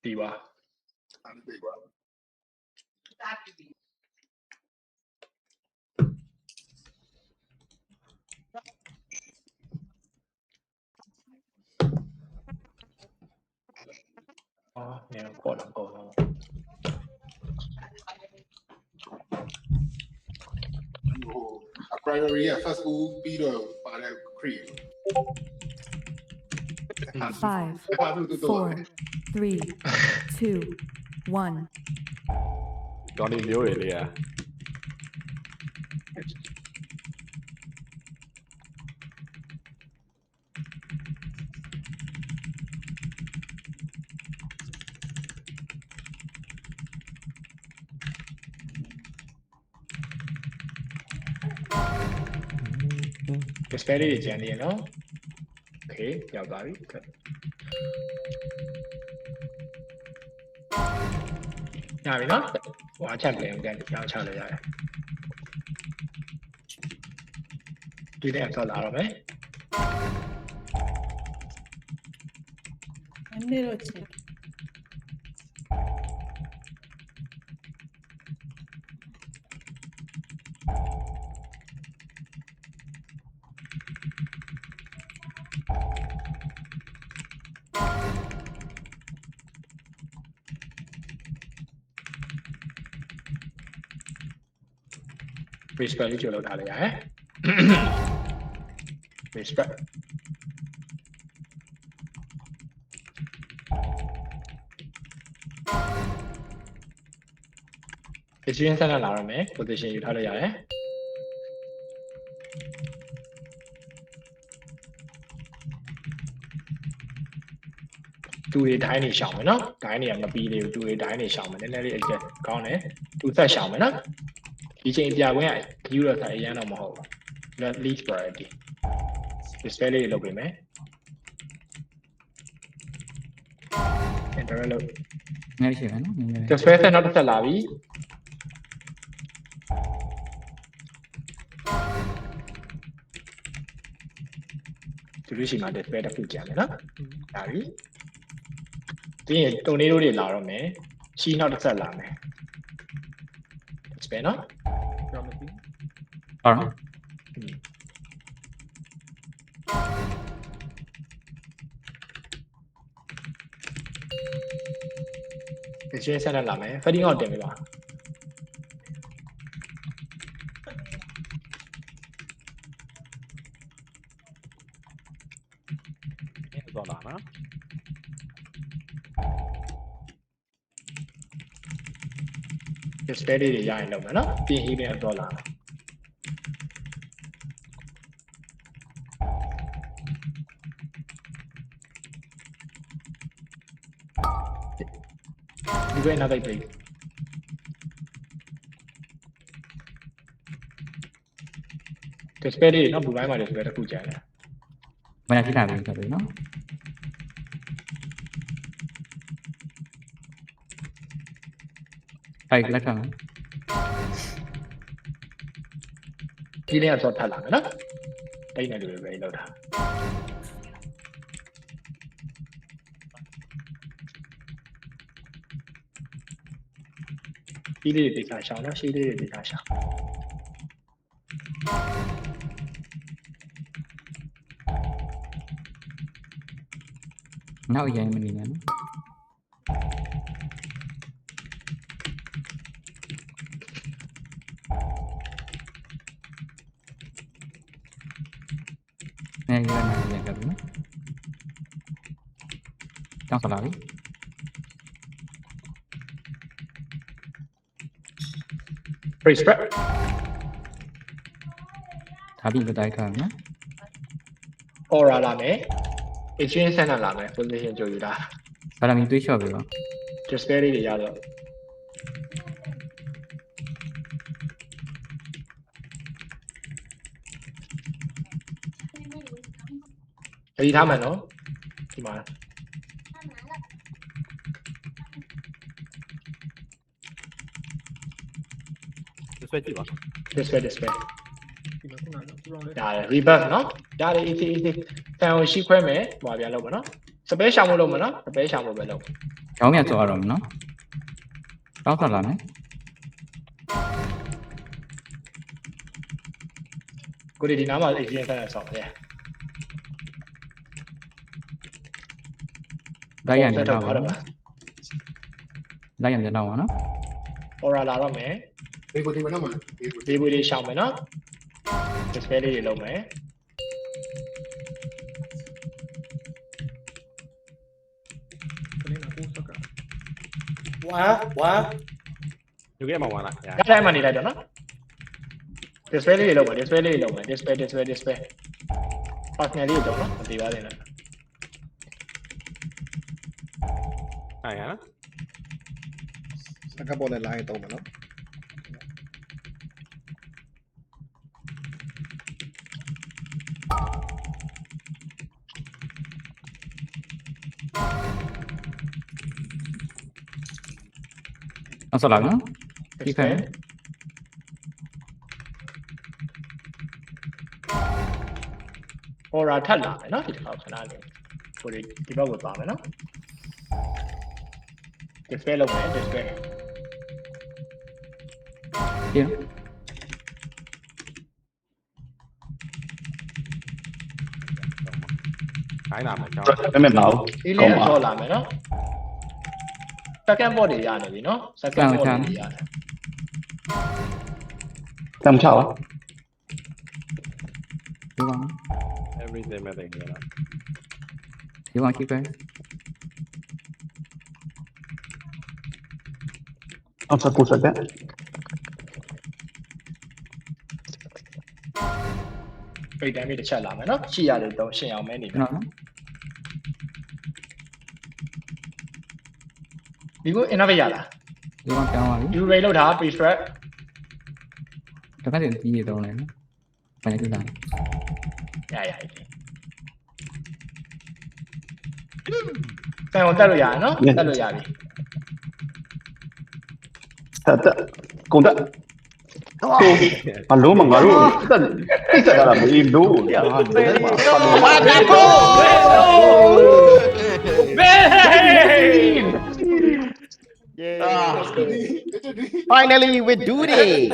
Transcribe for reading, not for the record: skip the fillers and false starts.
ဒီပါ အဲ့ဒီပါ နေခေါ်တော့ခေါ်တော့ a primary က first school ပြီးတော့ပါတဲ့ create 5, 4, 3, 2, 1. တော်နေမျိုးတွေလေอ่ะ display လေးကျန်နေရနော် okay ရောက်သွားပြီရပြီနော်ဟိုအချက်ပြန်ပြန်ကြောင်းချလိုက်ရတယ်ဒီတဲ့ဆောက်လာတော့မယ် Nero check. respect လေးကြိုလုပ်ထားလိုက်ရဟဲ့ respect ဒီချင်းဆက်လာရမယ် position ယူထားလိုက်ရတယ်တူတွေတိုင်းနေရှောင်မယ်နော်တိုင်းတွေကမပြီးသေးဘူးတူတွေတိုင်းနေရှောင်မယ်နည်းနည်းလေးအကျက်ကောင်းတယ်တူဆက်ရှောင်မယ်နော်ဒီချိန်ပြခွင့်က view တော့ဆိုင်အရင်တော့မဟုတ်ဘူး least priority display လေးလုပ်ပေးမယ် enter လုပ် ငါရှိမယ်နော်ငါ display ဆက်နောက်တစ်ဆက်လာပြီဒီလိုရှိမှ display တစ်ခုကျန်မယ်နော်ဒါပြီဒီရင်တုံနေတို့တွေလာတော့မယ်ရှီနောက်တစ်ဆက်လာမယ် display နော် အော်နော် ဒီချင်းဆက်လာမယ် fading out တင်ပေးပါ นี่ตัวหนานะ display လေးတွေရရင်လုပ်မယ်နော်ပြင်ဟီးလေးတော့လာမယ်ဒီဘက်နောက်ပိတ် display လေးနော်ဘူပိုင်းမှာ display တစ်ခုကျန်တယ် မနက်ထိလာပြီဆိုတော့နော်အဲ့လက်ခံ ဒီလေးကတော့ထပ်လာမယ်နော်တိတ်နေတယ်ပဲလောက်တာဒီလေးတွေဒေတာရှောင်းနော်ရှေးလေးတွေဒေတာရှောင်း နောက်ရင်မနေနဲ့နော်နေရနေရကြပြီနော်တောင်းဆလာပြီ free spread ဒါပြီးမတိုက်ခါနော် aura လာမယ် exchange center လာမယ် position ကြိုယူတာ ဘာလာမီတွေးလျှော့ပြီပါ display လေးတွေရတော့ဒီထားမယ်နော်ဒီမှာ display ကြည့်ပါ display ဒါရ reverse နော်ဒါလေ easy တန်ကိုရှိခွဲမယ်ဟိုပါပြန်လုပ်မယ်နော် space ရှောင်ဖို့လုပ်မယ်နော် space ရှောင်ဖို့ပဲလုပ် ကျောင်းပြန်စောရတော့မယ်နော်တောင်းဆက်လာမယ် ကိုဒီနားမှာအရင်ကဆောင်းတယ် လိုက်ရန်ပြန် တော့ တော့ ပါတော့ လိုက်ရန်ပြန်တော့ပါနော် အော်ရာလာတော့မယ် ဘေးကိုဒီမနော်မလားဘေးကို ဒီဝေးလေးရှောင်းမယ်နော် display လေးတွေလုံးမယ် ယူခဲ့မှာဝါလား အဲ့တိုင်းမှာနေလိုက်တော့နော် display လေးတွေလုံးမယ် display လေးတွေလုံးမယ် display partner လေးတွေတော့နော်မသိပါသေးနဲ့ အဲ့ရနော် စကပေါ်နဲ့ line တုံးမယ်နော် တောင်းဆက်လာနော်ဒီခိုင် aura ထပ်လာမယ်နော်ဒီတစ်ခါခဏလေးကိုဒီဘက်ကိုသွားမယ်နော် display လုံးမယ် display ပြန် ခိုင်းလာမယ်ကျောင်း အဲ့မဲ့မအောင် ဒီလေးဆော့လာမယ်နော် second board တွေရနေပြီနော် second board တွေရတယ် တမ်းချပါ ဒီကောင် everything မဲ့တယ်နော် ဒီကောင်ကိခိုင် အောင်စကူစကန် ပိတ်တိုင်းလေးတစ်ချက်လာမယ်နော်ရှိရတယ်တော့ရှင်းအောင်မဲနေမယ် နော် ဒီကို innovate ရလား ဒီကောင်ပြောင်းသွားပြီ you ray လောက်တာ pre-strat တခါတည်းပြီးရတော့လည်းနော်ဘာလဲကိစ္စ ရဆန်ကိုတက်လို့ရတယ်နော်တက်လို့ရပြီ တက်ကုန်တက်အလုံးမငါတို့တက်တိတ်ဆက်တာမေးလို့ဗျာဟာ Finally, we do it.